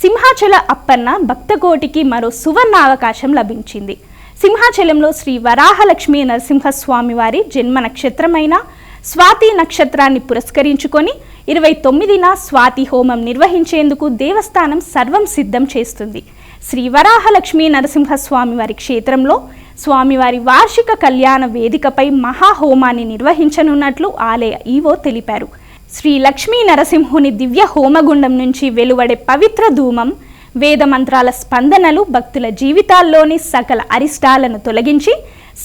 సింహాచల అప్పన్న భక్తకోటికి మరో సువర్ణ అవకాశం లభించింది. సింహాచలంలో శ్రీ వరాహలక్ష్మీ నరసింహస్వామి వారి జన్మ నక్షత్రమైన స్వాతి నక్షత్రాన్ని పురస్కరించుకొని 29న స్వాతి హోమం నిర్వహించేందుకు దేవస్థానం సర్వం సిద్ధం చేస్తుంది. శ్రీ వరాహలక్ష్మీ నరసింహస్వామి వారి క్షేత్రంలో స్వామివారి వార్షిక కళ్యాణ వేదికపై మహాహోమాన్ని నిర్వహించనున్నట్లు ఆలయ ఈవో తెలిపారు. శ్రీ లక్ష్మీ నరసింహుని దివ్య హోమగుండం నుంచి వెలువడే పవిత్ర ధూమం, వేద మంత్రాల స్పందనలు భక్తుల జీవితాల్లోని సకల అరిష్టాలను తొలగించి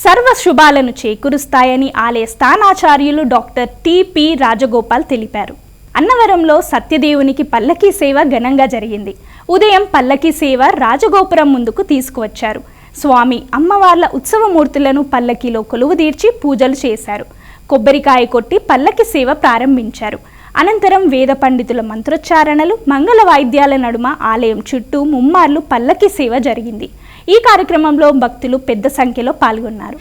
సర్వ శుభాలను చేకూరుస్తాయని ఆలయ స్థానాచార్యులు డాక్టర్ టి.పి. రాజగోపాల్ తెలిపారు. అన్నవరంలో సత్యదేవునికి పల్లకీ సేవ ఘనంగా జరిగింది. ఉదయం పల్లకీ సేవ రాజగోపురం ముందుకు తీసుకువచ్చారు. స్వామి అమ్మవార్ల ఉత్సవమూర్తులను పల్లకీలో కొలువుదీర్చి పూజలు చేశారు. కొబ్బరికాయ కొట్టి పల్లకి సేవ ప్రారంభించారు. అనంతరం వేద పండితుల మంత్రోచ్చారణలు, మంగళ వాయిద్యాల నడుమ ఆలయం చుట్టూ ముమ్మార్లు పల్లకి సేవ జరిగింది. ఈ కార్యక్రమంలో భక్తులు పెద్ద సంఖ్యలో పాల్గొన్నారు.